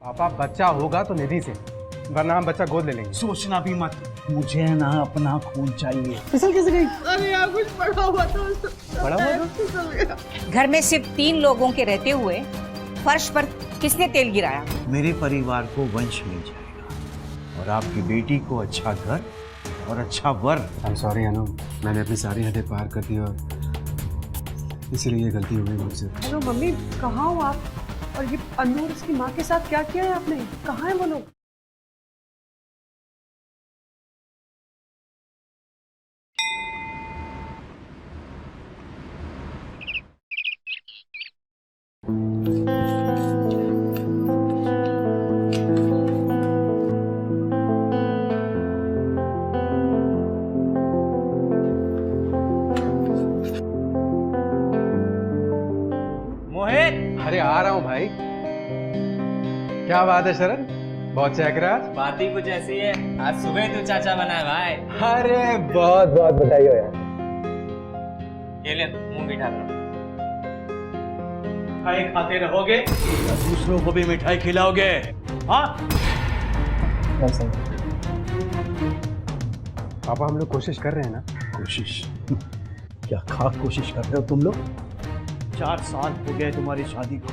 पापा बच्चा होगा तो निधि से, वरना हम बच्चा गोद ले लेंगे। सोचना भी मत, मुझे ना अपना खून चाहिए। फिसल कैसे गई? अरे यार कुछ पड़ा हुआ था। पड़ा हुआ था? फिसल गया। घर में सिर्फ 3 लोगों के रहते हुए फर्श पर किसने तेल गिराया? मेरे परिवार को वंश मिल जाएगा और आपकी बेटी को अच्छा घर और अच्छा वर। आई एम सॉरी अनु, मैंने अपनी सारी हदें पार कर दी और इसलिए ये गलती हो गई मुझसे। हेलो मम्मी, कहाँ हो आप? और ये अनूर इसकी माँ के साथ क्या किया है आपने? कहाँ है वो लोग? अरे आ रहा हूँ भाई। क्या बात है शरण, बहुत चहक रहा है। बात ही कुछ ऐसी है, आज सुबह तू चाचा बना है भाई। अरे बहुत बहुत बधाई हो यार। ये ले मुंह मीठा करो। मिठाई खाते रहोगे या दूसरों को भी मिठाई खिलाओगे? हाँ? पापा हम लोग कोशिश कर रहे हैं ना। कोशिश? क्या खाक कोशिश कर रहे हो तुम लोग? 4 साल हो गए तुम्हारी शादी को,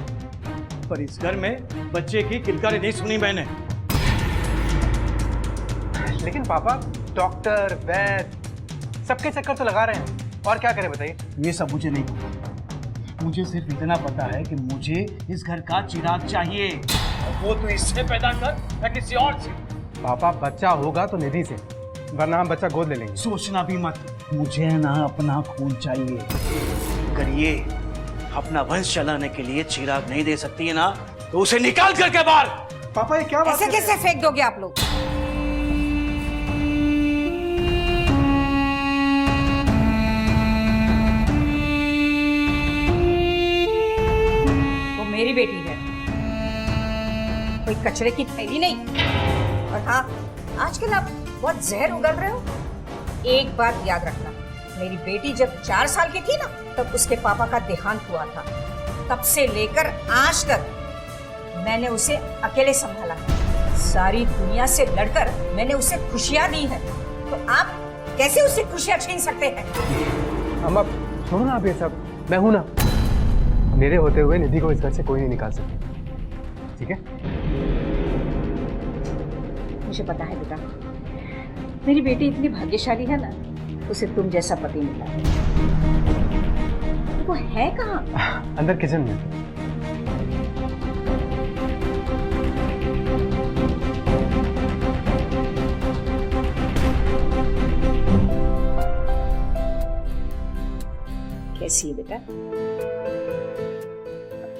पर इस घर में बच्चे की किलकारी नहीं सुनी मैंने। लेकिन पापा डॉक्टर वैद्य सबके चक्कर तो लगा रहे हैं, और क्या करें बताइए? ये सब मुझे नहीं पता, मुझे सिर्फ इतना पता है कि मुझे इस घर का चिराग चाहिए, और वो तो इससे पैदा कर या किसी और से। पापा बच्चा होगा तो निधि से, वरना हम बच्चा गोद ले लेंगे। सोचना भी मत, मुझे ना अपना खून चाहिए। अगर ये अपना वंश चलाने के लिए चिराग नहीं दे सकती है ना, तो उसे निकाल करके बाहर। पापा ये क्या बात ऐसे कैसे फेंक दोगे आप लोग? वो मेरी बेटी है, कोई कचरे की थैली नहीं। और हाँ, आजकल आप बहुत जहर उगल रहे हो। एक बात याद रखना, मेरी बेटी जब 4 साल की थी ना, तब उसके पापा का देहांत हुआ था। तब से लेकर आज तक मैंने उसे अकेले संभाला। सारी दुनिया से लड़कर मैंने उसे खुशियां दी हैं। तो आप कैसे उससे खुशियां छीन सकते हैं? अम्मा छोड़ो ना आप ये सब, मैं हूं ना। मेरे होते हुए निधि को इस घर से कोई नहीं निकाल सकता, ठीक है? मुझे पता है बेटा, मेरी बेटी इतनी भाग्यशाली है ना, उसे तुम जैसा पति मिला। वो है कहाँ? अंदर किचन में। कैसी है बेटा?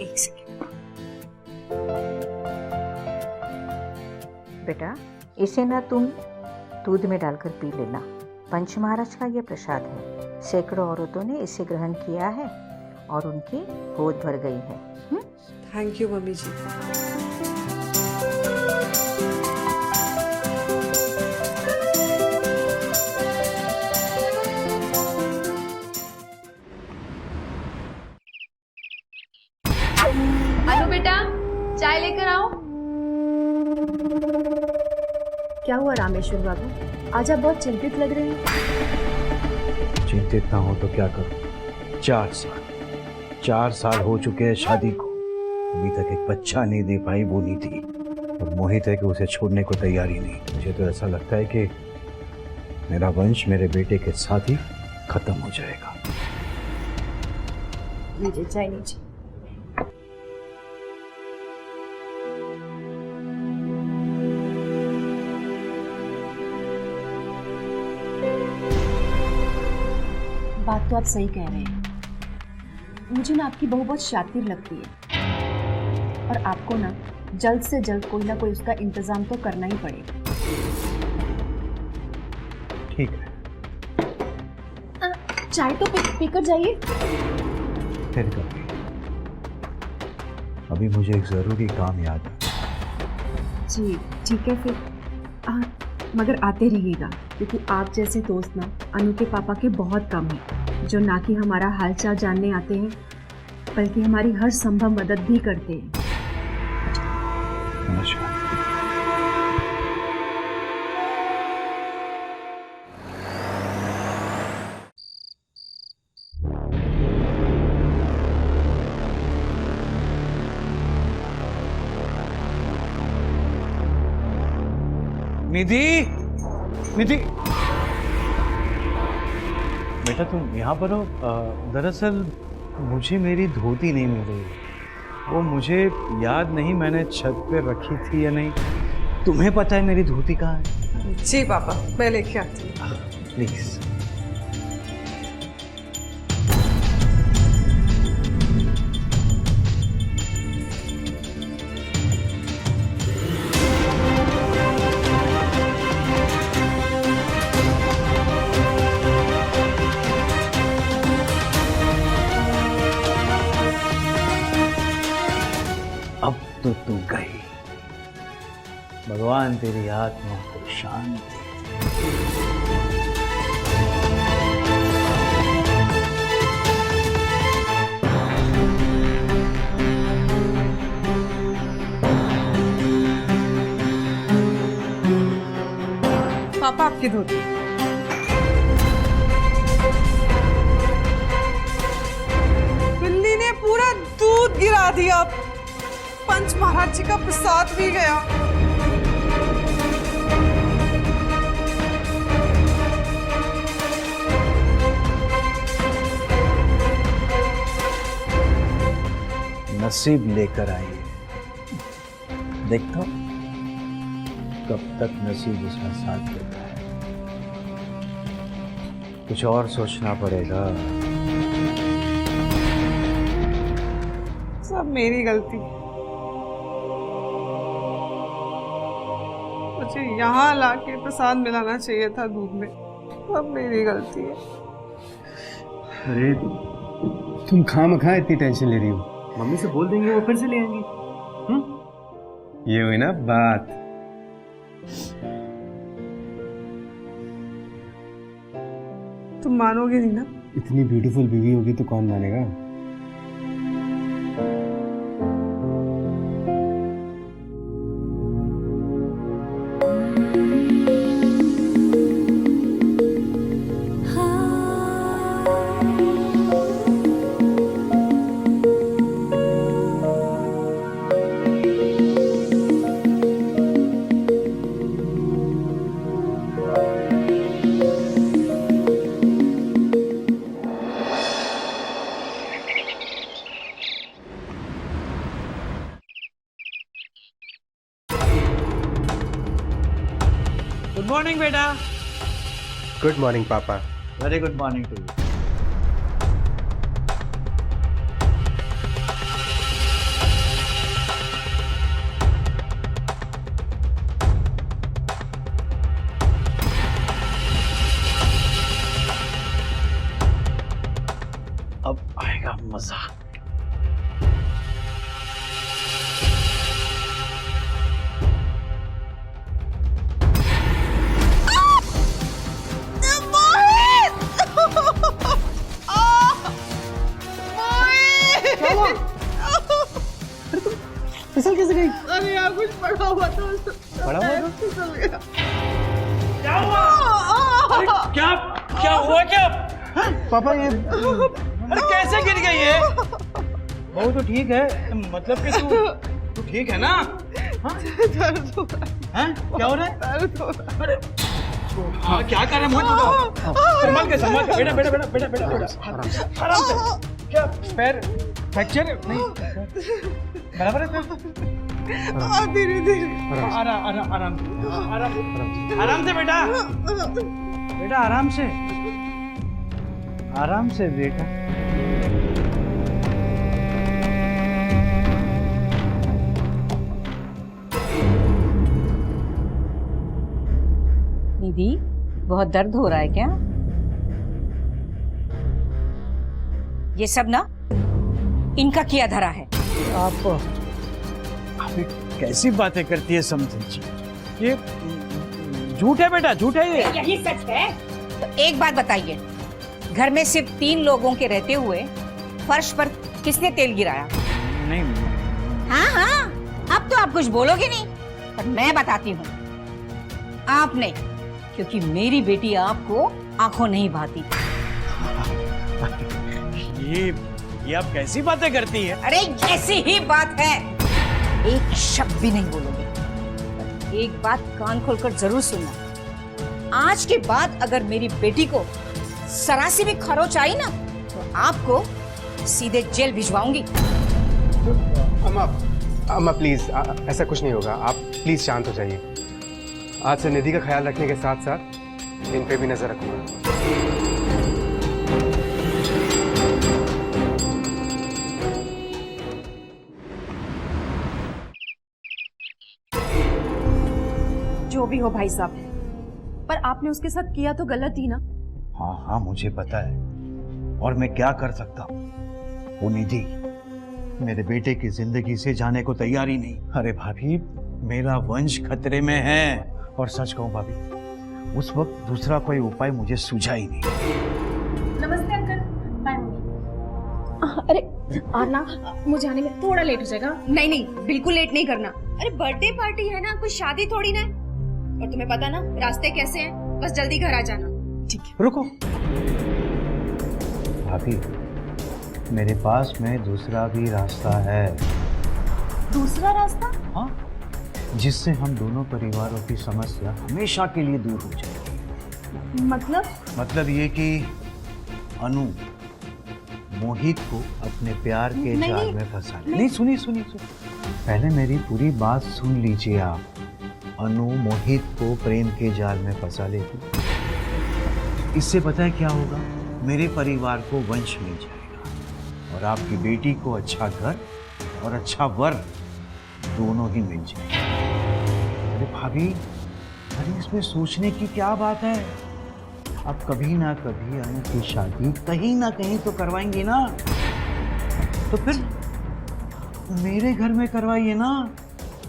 एक सेकंड बेटा, इसे ना तुम दूध में डालकर पी लेना। पंच महाराज का ये प्रसाद है। सैकड़ों औरतों ने इसे ग्रहण किया है और उनकी गोद भर गई है। थैंक यू मम्मी जी। अनु बेटा, चाय लेकर आओ। क्या हुआ रामेश्वर बाबू, आज आप बहुत चिंतित लग रहे हैं। चिंतित ना हो तो क्या करूं? 4 साल हो चुके हैं शादी को, अभी तक एक बच्चा नहीं दे पाई वो निधि, और मोहित है कि उसे छोड़ने को तैयार ही नहीं। मुझे तो ऐसा लगता है कि मेरा वंश मेरे बेटे के साथ ही खत्म हो जाएगा। लीजिए चाय लीजिए। बात तो आप सही कह रहे हैं। मुझे ना आपकी बहू बहुत शातिर लगती है, और आपको ना जल्द से जल्द कोई ना कोई उसका इंतजाम तो करना ही पड़ेगा। ठीक है, चाय तो पीकर जाइए। फिर कभी। अभी मुझे एक जरूरी काम याद है। जी ठीक है फिर, मगर आते रहिएगा, क्योंकि आप जैसे दोस्त ना अनु के पापा के बहुत कम हैं, जो ना कि हमारा हालचाल जानने आते हैं, बल्कि हमारी हर संभव मदद भी करते हैं। नमस्कार। निधि, निधि, बेटा तुम यहाँ पर हो? दरअसल मुझे मेरी धोती नहीं मिल रही। वो मुझे याद नहीं मैंने छत पे रखी थी या नहीं। तुम्हें पता है मेरी धोती कहाँ है? जी पापा, मैं लेके आती हूँ। प्लीज। अब तो तू गई, भगवान तेरी आत्मा को शांति दे। पापा आपकी धोती। बिल्ली ने पूरा दूध गिरा दिया, पंच महाराज जी का प्रसाद भी गया। नसीब लेकर आई है। देखता हूं कब तक नसीब उसका साथ देता है। कुछ और सोचना पड़ेगा। सब मेरी गलती। मुझे यहाँ लाके प्रसाद मिलाना चाहिए था दूध में। सब मेरी गलती है। अरे तुम खामखा इतनी टेंशन ले रही हो। मम्मी से बोल देंगे, वो फिर से ले आएंगे। ये हुई ना बात। तुम मानोगे नहीं ना? इतनी ब्यूटीफुल बीवी होगी तो कौन मानेगा। गुड मॉर्निंग बेटा। गुड मॉर्निंग पापा। Very good morning to you. अब आएगा मजा। फिसल कैसे गई? अरे यार कुछ पड़ा हुआ था, पड़ा हुआ था? फिसल गया। क्या हुआ? अरे क्या क्या हुआ क्या? पापा ये अरे कैसे गिर गई है? वो तो ठीक है, मतलब कि तू ठीक है ना? दर्द हो रहा है। हैं? क्या हो रहा है? दर्द हो रहा है। अरे हाँ, क्या कर रहा है मुझे? संभाल के बेटा बेटा बेटा बेटा बेटा बेटा आराम से। क्या पैर फ्रैक्चर नहीं? बराबर है पैर? धीरे धीरे। आराम आराम आराम आराम से बेटा। बेटा आराम से, आराम से बेटा। निधि, बहुत दर्द हो रहा है क्या? ये सब ना इनका किया धरा है। आप कैसी बातें करती है समझी जी? ये झूठ है बेटा, झूठ है ये। यही सच है तो एक बात बताइए, घर में सिर्फ 3 लोगों के रहते हुए फर्श पर किसने तेल गिराया? नहीं हाँ हाँ, अब तो आप कुछ बोलोगे नहीं, पर मैं बताती हूँ। आप नहीं, क्योंकि मेरी बेटी आपको आंखों नहीं भाती। ये आप कैसी बातें करती हैं? अरे ऐसी ही बात है, एक शब्द भी नहीं बोलोगे। पर एक बात कान खोलकर जरूर सुनना, आज के बाद अगर मेरी बेटी को सरासी भी खरोच आई ना, तो आपको सीधे जेल भिजवाऊंगी। अम्मा प्लीज, ऐसा कुछ नहीं होगा। आप प्लीज शांत हो जाइए। आज से निधि का ख्याल रखने के साथ साथ इन पे भी नजर रखूंगा। जो भी हो भाई साहब, पर आपने उसके साथ किया तो गलत ही ना। हाँ हाँ मुझे पता है, और मैं क्या कर सकता हूँ। वो निधि मेरे बेटे की जिंदगी से जाने को तैयार ही नहीं। अरे भाभी, मेरा वंश खतरे में है। और सच कहूँ भाभी, उस वक्त दूसरा कोई उपाय मुझे सूझा ही नहीं। नमस्ते अंकल। Bye mummy. अरे और ना, मुझे आने में थोड़ा लेट हो जाएगा। नहीं नहीं, बिल्कुल लेट नहीं करना। अरे बर्थडे पार्टी है ना, कोई शादी थोड़ी ना। और तुम्हें पता ना रास्ते कैसे हैं, बस जल्दी घर आ जाना। ठीक है। रुको, भाभी मेरे पास में दूसरा भी रास्ता है। दूसरा रास्ता? हाँ, जिससे हम दोनों परिवारों की समस्या हमेशा के लिए दूर हो जाएगी। मतलब ये कि अनु मोहित को अपने प्यार के जाल में फंसा ले। नहीं, सुनिए सुनिए सुनिए, पहले मेरी पूरी बात सुन लीजिए आप। अनु मोहित को प्रेम के जाल में फंसा लेगी, इससे पता है क्या होगा? मेरे परिवार को वंश मिल जाएगा और आपकी बेटी को अच्छा घर और अच्छा वर दोनों ही मिल जाएंगे। अरे भाभी, अरे इसमें सोचने की क्या बात है? आप कभी ना कभी अनु की शादी कहीं ना कहीं तो करवाएंगे ना, तो फिर मेरे घर में करवाइए ना।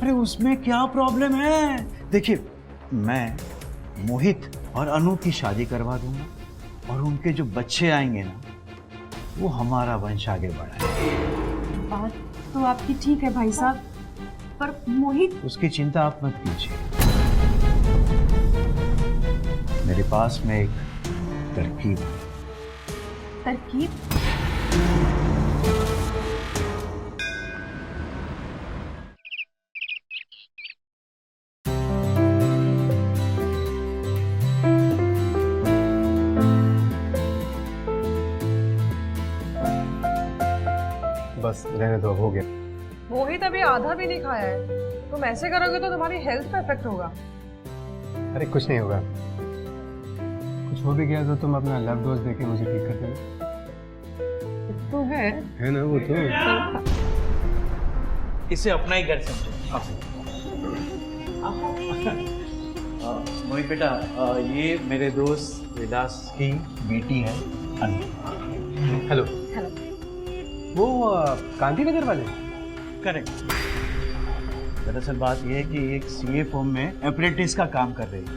अरे उसमें क्या प्रॉब्लम है? देखिए, मैं मोहित और अनु की शादी करवा दूंगा और उनके जो बच्चे आएंगे ना, वो हमारा वंश आगे बढ़ाएंगे। बात तो आपकी ठीक है भाई साहब, पर मोहित। उसकी चिंता आप मत कीजिए, मेरे पास में एक तरकीब है। तरकीब? बस रहने दो, हो गया। मोहित अभी आधा भी नहीं खाया है। तुम ऐसे करोगे तो तुम्हारी हेल्थ पे इफेक्ट होगा। अरे कुछ नहीं होगा, कुछ हो भी गया तो तुम अपना लव डोज देके मुझे ठीक कर देना। तो है ना वो तो। इसे अपना ही घर समझो। मोहित बेटा, ये मेरे दोस्त विलास की बेटी है अनु। हेलो। हेलो। वो कांति नगर वाले? करेक्ट। दरअसल बात यह है कि एक सीए फर्म में अप्रेंटिस का काम कर रही है,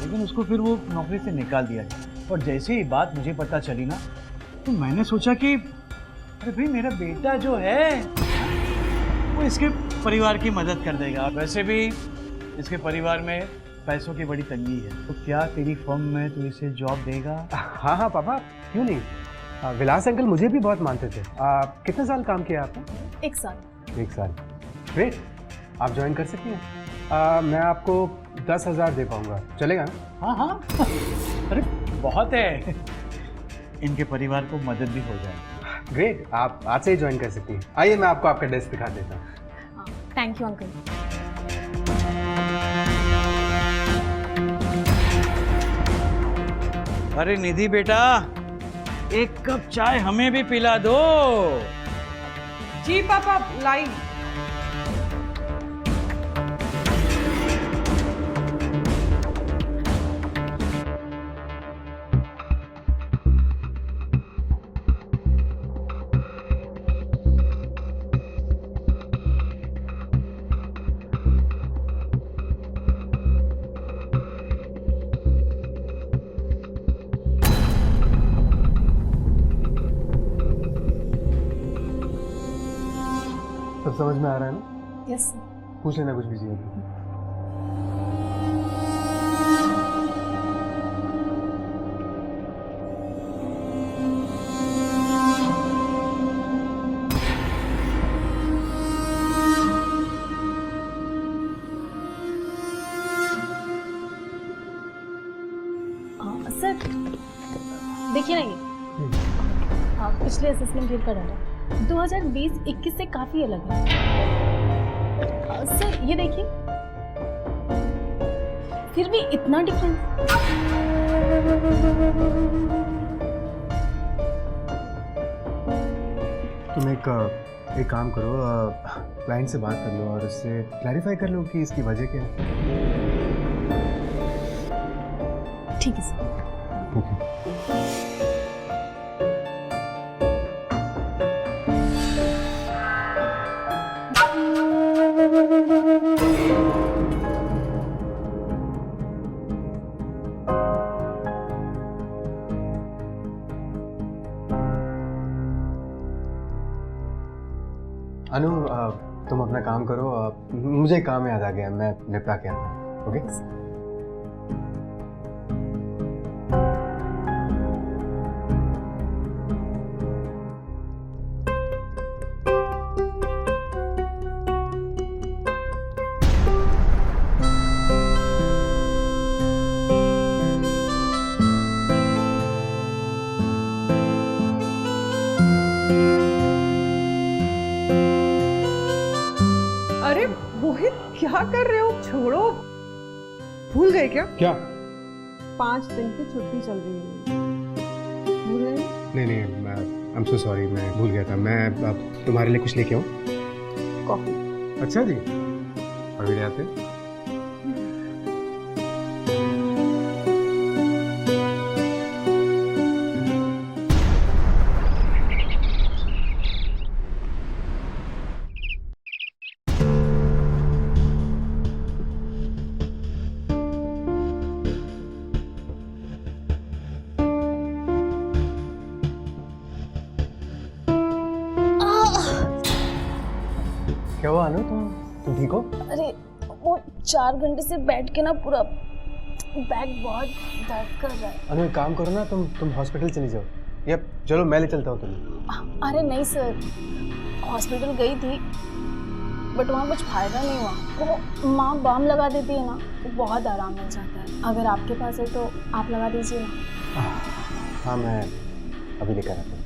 लेकिन उसको फिर वो नौकरी से निकाल दिया गया। और जैसे ही बात मुझे पता चली ना, तो मैंने सोचा कि अरे भाई, मेरा बेटा जो है वो इसके परिवार की मदद कर देगा। वैसे भी इसके परिवार में पैसों की बड़ी तंगी है, तो क्या तेरी फर्म में तू इसे जॉब देगा? हाँ हाँ पापा, क्यों नहीं। विलास अंकल मुझे भी बहुत मानते थे। कितने साल काम किया आपने? 1 साल। 1 साल। ग्रेट, आप ज्वाइन कर सकती हैं। मैं आपको 10,000 दे पाऊंगा, चलेगा ना? हाँ हाँ, अरे बहुत है, इनके परिवार को मदद भी हो जाएगी। ग्रेट, आप आज से ही ज्वाइन कर सकती हैं। आइए, मैं आपको आपका डेस्क दिखा देता हूँ। Thank you uncle. अरे निधि बेटा, एक कप चाय हमें भी पिला दो। जी पापा, लाई। सब समझ में आ रहा है ना? Yes sir. पूछ लेना कुछ भी चाहिए तो। सर देखिए ना, ये पिछले असेसमेंट ईयर का डाटा 2020-21 से काफी अलग है। सर ये देखिए, फिर भी इतना डिफरेंस। तुम एक काम करो, क्लाइंट से बात कर लो और उससे क्लैरिफाई कर लो कि इसकी वजह क्या है। ठीक है सर। ओके। अनु, तुम अपना काम करो, मुझे एक काम याद आ गया, मैं निपटा के आता हूँ। ओके। अरे मोहित, क्या कर रहे हो? छोड़ो, भूल गए क्या? क्या? 5 दिन की छुट्टी चल रही है। भूल गए? नहीं, आई एम सो सॉरी, मैं भूल गया था। मैं अब तुम्हारे लिए कुछ लेके आऊँ? कॉफी। अच्छा जी, अभी ले आते। क्या हुआ अनु, तुम ठीक हो? अरे वो 4 घंटे से बैठ के ना पूरा बैक बहुत दर्द कर रहा है। अनु एक काम करो ना, तुम हॉस्पिटल चली जाओ, या चलो मैं ले चलता हूँ तुम्हें। अरे नहीं सर, हॉस्पिटल गई थी बट वहाँ कुछ फायदा नहीं हुआ। वो माँ बाम लगा देती है ना, तो बहुत आराम मिल जाता है। अगर आपके पास है तो आप लगा दीजिए ना। हाँ, मैं अभी लेकर आता हूँ।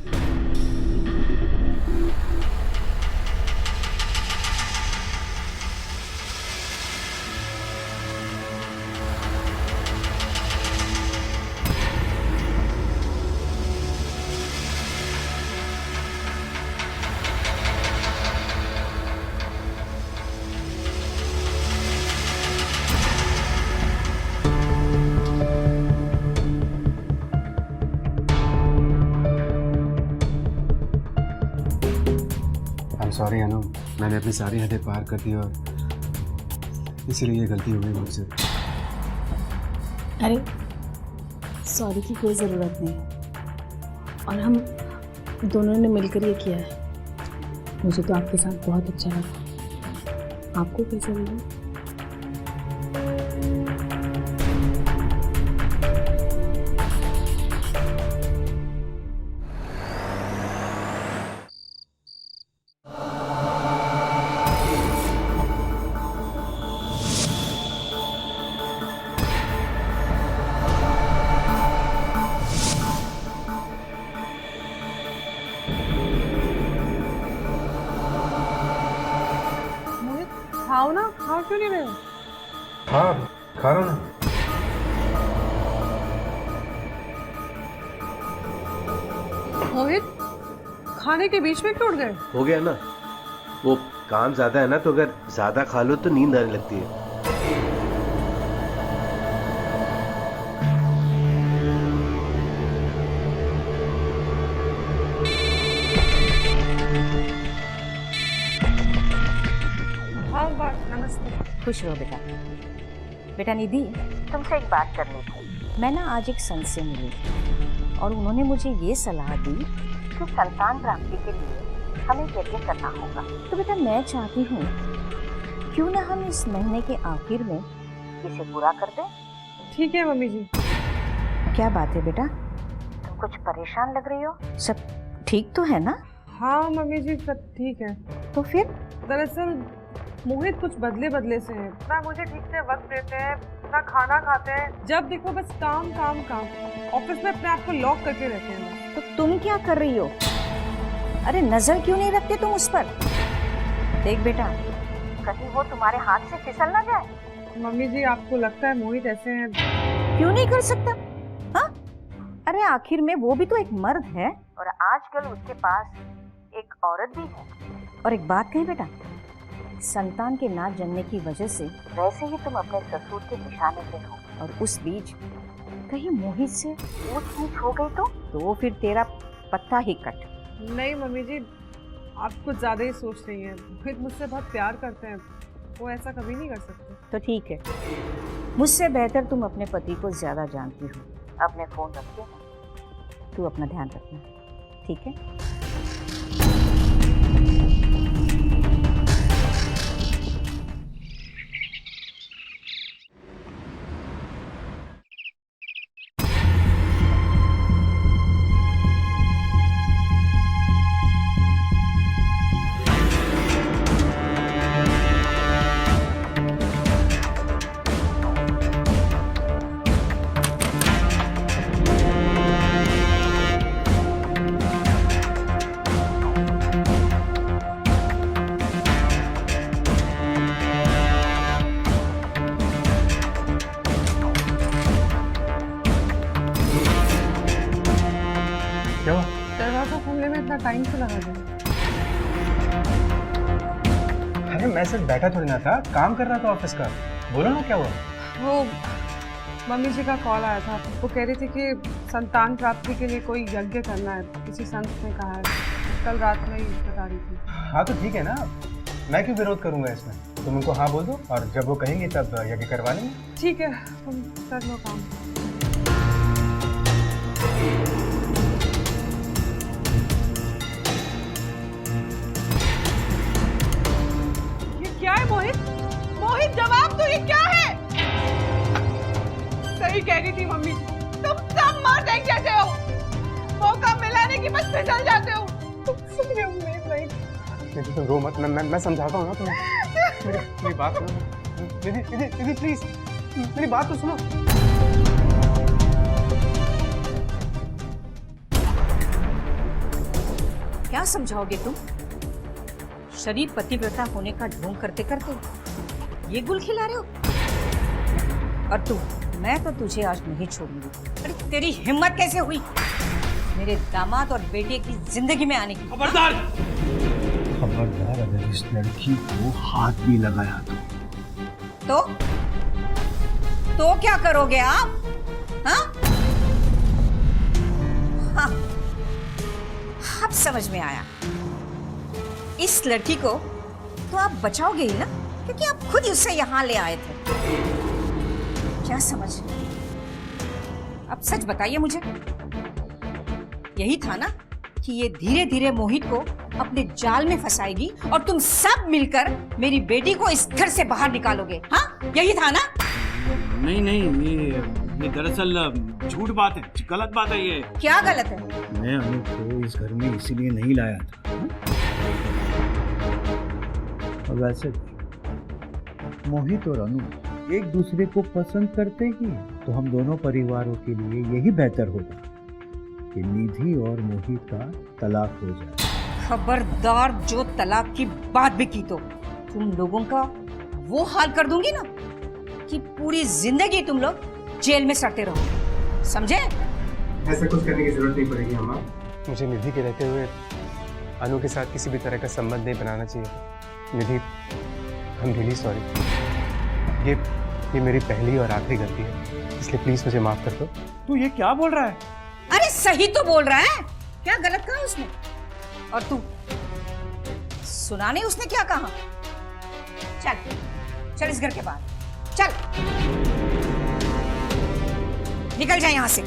सॉरी अनु, मैंने अपनी सारी हदें पार कर दी और इसीलिए ये गलती हो गई मुझसे। अरे सॉरी की कोई ज़रूरत नहीं, और हम दोनों ने मिलकर ये किया है। मुझे तो आपके साथ बहुत अच्छा लगा। आपको कैसा लगा? खाओ ना, खाओ क्यों नहीं रहे हो? हाँ, खा रहा हूँ ना। मोहित, खाने के बीच में क्यों उठ गए? हो गया ना, वो काम ज्यादा है ना, तो अगर ज्यादा खा लो तो नींद आने लगती है। खुश रहो बेटा। बेटा निधि, तुमसे एक बात करनी थी। मैं ना आज एक संत से मिली और उन्होंने मुझे ये सलाह दी कि संतान प्राप्ति के लिए हमें यज्ञ करना होगा। तो बेटा मैं चाहती हूँ क्यों ना हम इस महीने के आखिर में इसे पूरा कर दें? ठीक है मम्मी जी। क्या बात है बेटा, तुम कुछ परेशान लग रही हो? सब ठीक तो है ना? हाँ मम्मी जी सब ठीक है। तो फिर? दरअसल मोहित कुछ बदले बदले से हैं। ना मुझे ठीक से वक्त देते हैं, ना खाना खाते हैं, जब देखो बस काम काम काम। ऑफिस में अपने आप को लॉक करके रहते हैं। तो तुम क्या कर रही हो? अरे नजर क्यों नहीं रखते तुम उस पर? देख बेटा, कहीं वो तुम्हारे हाथ से फिसल ना जाए। मम्मी जी आपको लगता है मोहित ऐसे हैं? क्यों नहीं कर सकता? हाँ? अरे आखिर में वो भी तो एक मर्द है और आजकल उसके पास एक औरत भी है। और एक बात कही बेटा, संतान के ना जन्मने की वजह से वैसे ही तुम अपने ससुर के निशाने पे हो, और उस बीच कहीं मोहित से ऊंच नीच हो गई तो फिर तेरा पत्ता ही कट। नहीं मम्मी जी आप कुछ ज्यादा ही सोच रही हैं। मोहित मुझसे बहुत प्यार करते हैं, वो ऐसा कभी नहीं कर सकते। तो ठीक है, मुझसे बेहतर तुम अपने पति को ज्यादा जानती हो। अपने फोन रख के तू अपना ध्यान रखना, ठीक है? क्या हुआ? दरवाजा खोलने में इतना टाइम से लगा दिया? अरे मैं सिर्फ बैठा थोड़ी ना था, काम कर रहा था ऑफिस का। बोलो ना क्या हुआ? वो मम्मी जी का कॉल आया था, वो कह रही थी कि संतान प्राप्ति के लिए कोई यज्ञ करना है, किसी संत ने कहा है। कल रात में ही बता रही थी। हाँ तो ठीक है ना, मैं क्यों विरोध करूंगा इसमें? तुम उनको हाँ बोल दो और जब वो कहेंगे तब यज्ञ करवा लेंगे। ठीक है तुम कर लो काम। ये क्या है मोहित? मोहित जवाब दो, ये क्या है? सही कह रही थी मम्मी जी, तुम सब मर्द एक जैसे हो। मौका मिलाने की बस फिसल जाते हो। तुम सुनिए उम्मीद नहीं। निधि तुम रो मत, मैं समझाता हूँ ना तुम्हें। मेरी बात सुनो निधि प्लीज, मेरी बात तो सुनो। क्या समझाओगे तुम? शरीफ पतिव्रता होने का ढोंग करते करते ये गुल खिला रहे हो? और तू, मैं तो तुझे आज नहीं छोड़ूंगी। अरे तेरी हिम्मत कैसे हुई मेरे दामाद और बेटे की जिंदगी में आने की? खबरदार! खबरदार, अगर इस लड़की को हाथ भी लगाया तो क्या करोगे आप? हाँ? हाँ, अब समझ में आया। इस लड़की को तो आप बचाओगे ही ना, क्योंकि आप खुद उससे यहाँ ले आए थे। क्या समझ? अब सच बताइए मुझे, यही था ना कि ये धीरे धीरे मोहित को अपने जाल में फंसाएगी और तुम सब मिलकर मेरी बेटी को इस घर से बाहर निकालोगे? हाँ, यही था ना? नहीं, ये दरअसल झूठ बात है, गलत बात है ये। क्या गलत है? मैं अनु को इस घर में इसीलिए नहीं लाया था। और वैसे मोहित और अनु एक दूसरे को पसंद करते ही, तो हम दोनों परिवारों के लिए यही बेहतर होगा कि निधि और मोहित का तलाक हो जाए। खबरदार, जो तलाक की बात भी की तो तुम लोगों का वो हाल कर दूंगी ना कि पूरी जिंदगी तुम लोग जेल में सड़ते रहो, समझे? ऐसा कुछ करने की जरूरत नहीं पड़ेगी अम्मा। मुझे निधि के रहते हुए अनु के साथ किसी भी तरह का संबंध नहीं बनाना चाहिए। निधि, आई एम रियली सॉरी। ये मेरी पहली और आखिरी गलती है, इसलिए प्लीज मुझे माफ कर दो। तू ये क्या बोल रहा है? अरे सही तो बोल रहा है, क्या गलत कहा उसने? और तू सुना नहीं उसने क्या कहा? चल इस घर के बाहर चल, निकल जा यहां से।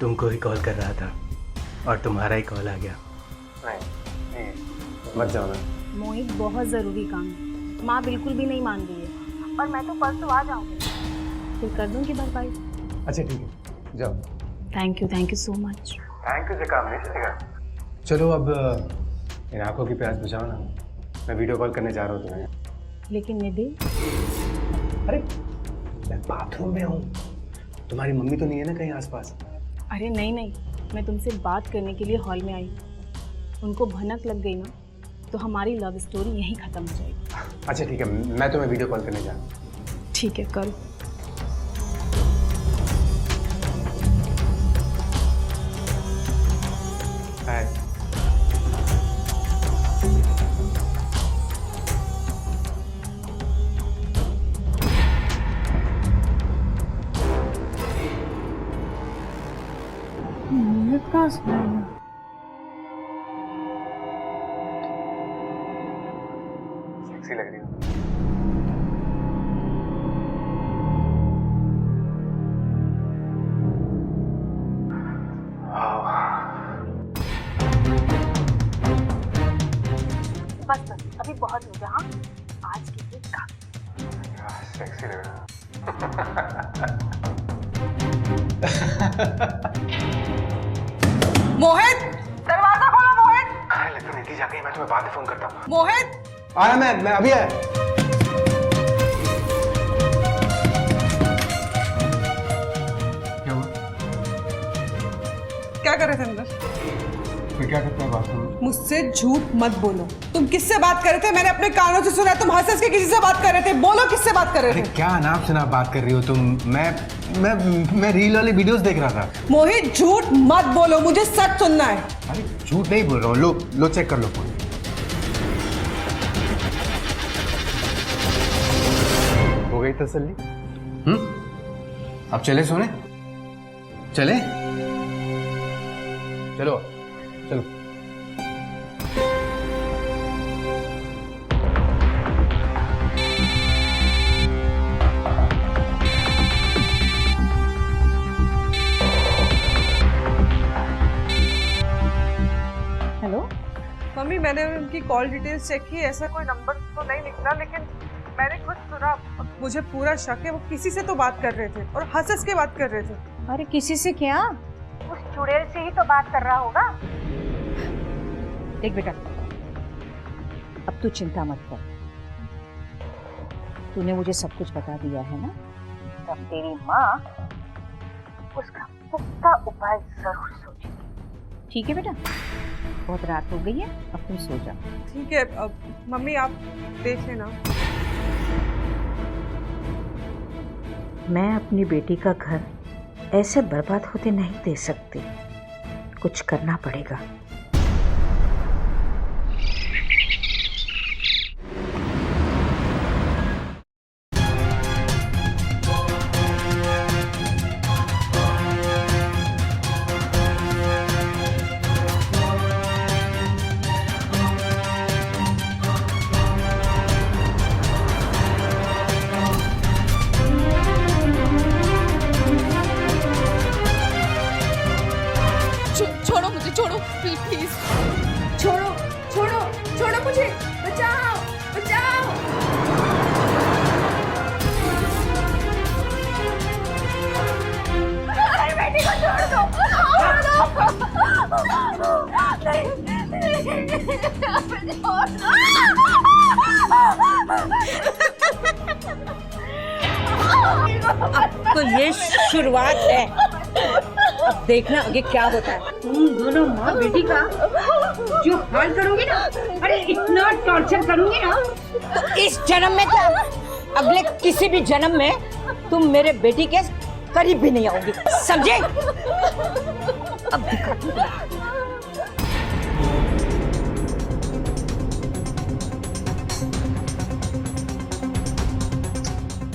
तुमको ही कॉल कर रहा था और तुम्हारा ही कॉल आ गया। नहीं मत जाओ ना। मोहित बहुत ज़रूरी काम है, माँ बिल्कुल भी नहीं मान रही है और मैं तो परसों आ जाऊँगी, फिर कर दूँगी भरपाई। अच्छा ठीक है, जाओ। Thank you so much. Thank you से काम नहीं चलेगा। चलो अब इन आंखों की प्यास बुझाओ ना, मैं वीडियो कॉल करने जा रहा हूँ तुम्हें। लेकिन निधि, अरे मैं बाथरूम में हूँ, तुम्हारी मम्मी तो नहीं है ना कहीं आसपास? अरे नहीं, मैं तुमसे बात करने के लिए हॉल में आई। उनको भनक लग गई ना तो हमारी लव स्टोरी यहीं ख़त्म हो जाएगी। अच्छा ठीक है, मैं तुम्हें वीडियो कॉल करने जा रहा हूँ। ठीक है, करो। हाय। सेक्सी लग रही हो। बस अभी बहुत हो गया। हाँ, आज के लिए काफी। सेक्सी लग रहा मोहित, दरवाजा खोलो मोहित। है। लगता निधि जाके मैं तुम्हें बाद में फोन करता हूँ। मोहित, आया मैं अभी आया। क्या हुआ? क्या कर रहे थे अंदर? फिर क्या करते हैं बाथरूम में? मुझसे झूठ मत बोलो। तुम किससे बात कर रहे थे? मैंने अपने कानों से सुना। तुम हंस के किसी से बात कर रहे थे। बोलो किससे बात कर रहे अरे थे? क्या अनाप शनाप बात कर रही हो तुम? मैं रील वाले वीडियोस देख रहा था। मोहित झूठ मत बोलो, मुझे सच सुनना है। अरे झूठ नहीं बोल रहा हूँ। लो चेक कर लो फोन। हो गई तसल्ली? अब चले सोने? चले? चलो। हेलो मम्मी, मैंने उनकी कॉल डिटेल्स चेक की, ऐसा कोई नंबर तो नहीं निकला, लेकिन मैंने खुद सुना। मुझे पूरा शक है वो किसी से तो बात कर रहे थे और हंस के बात कर रहे थे। अरे किसी से क्या, उस चुड़ैल से ही तो बात कर रहा होगा। देख बेटा, अब तू चिंता मत कर। तूने मुझे सब कुछ बता दिया है ना, तब तेरी माँ उसका पुख्ता उपाय जरूर सोचेगी। ठीक है बेटा, बहुत रात हो गई है, अब तुम सो जाओ। ठीक है, अब मम्मी आप देख लेना। मैं अपनी बेटी का घर ऐसे बर्बाद होते नहीं दे सकती, कुछ करना पड़ेगा। छोड़ो मुझे, छोड़ो प्लीज। छोड़ो मुझे, बचाओ। अरे बेटी को छोड़ दो। नहीं। अब तो ये शुरुआत है, अब देखना आगे क्या होता है। तुम दोनों माँ बेटी का जो हाल करोगे ना, अरे इतना टॉर्चर करूंगी ना, तो इस जन्म में क्या, अगले किसी भी जन्म में तुम मेरे बेटी के करीब भी नहीं आओगी, समझे? अब दिखाती हूँ।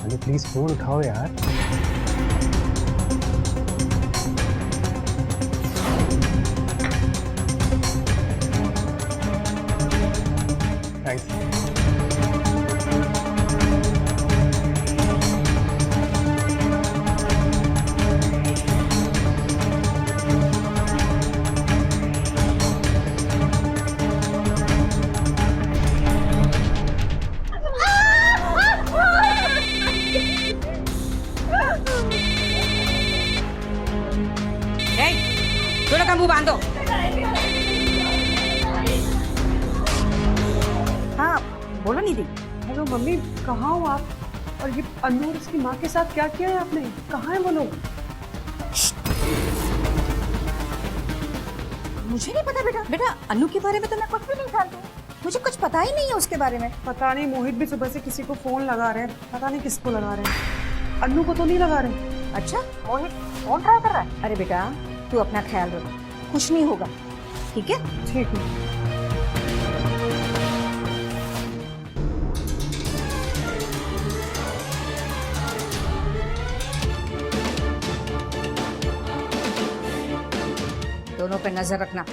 अरे प्लीज फोन उठाओ यार। थैंक्स। दोनों का मुंह बांधो। हाँ बोलो निधि। हेलो मम्मी, कहाँ हो आप? और ये अनु और उसकी माँ के साथ क्या किया है आपने? कहाँ है वो लोग? मुझे नहीं पता बेटा। बेटा अनु के बारे में तो मैं कुछ भी नहीं जानती, मुझे कुछ पता ही नहीं है उसके बारे में। पता नहीं, मोहित भी सुबह से किसी को फोन लगा रहे हैं, पता नहीं किसको लगा रहे हैं। अनु को तो नहीं लगा रहे। अच्छा मोहित फोन ट्राई कर रहा है? अरे बेटा तू अपना ख्याल रख, कुछ नहीं होगा, ठीक है? ठीक है। दोनों पे नजर रखना।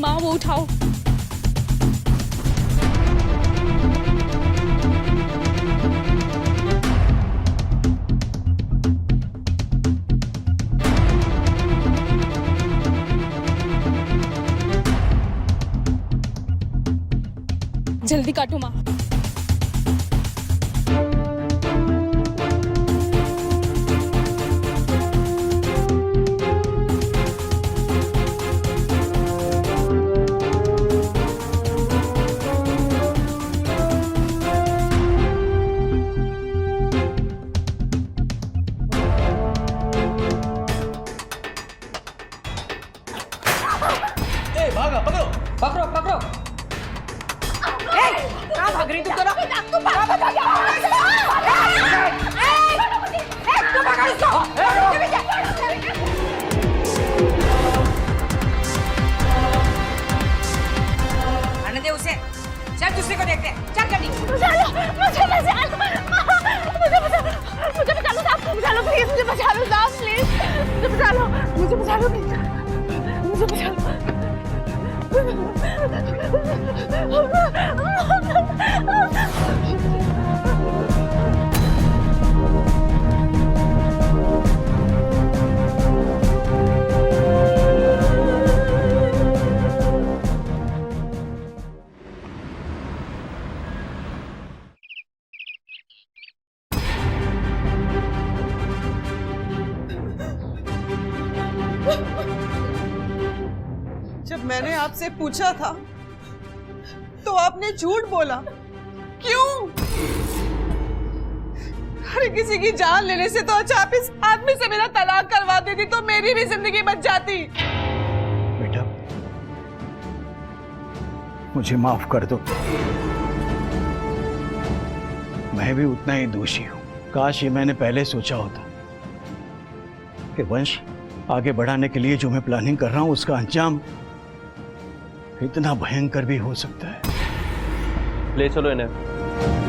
माँ वो उठाओ। जल्दी काटो माँ। पकड़ो पकड़ो। ए, कहाँ भाग मैंने आपसे पूछा था तो आपने झूठ बोला, क्यों? अरे किसी की जान लेने से तो अच्छा आप इस आदमी से मेरा तलाक करवा देती तो मेरी भी जिंदगी बच जाती। बेटा, मुझे माफ कर दो। मैं भी उतना ही दोषी हूं। काश ये मैंने पहले सोचा होता कि वंश आगे बढ़ाने के लिए जो मैं प्लानिंग कर रहा हूं उसका अंजाम इतना भयंकर भी हो सकता है। ले चलो इन्हें।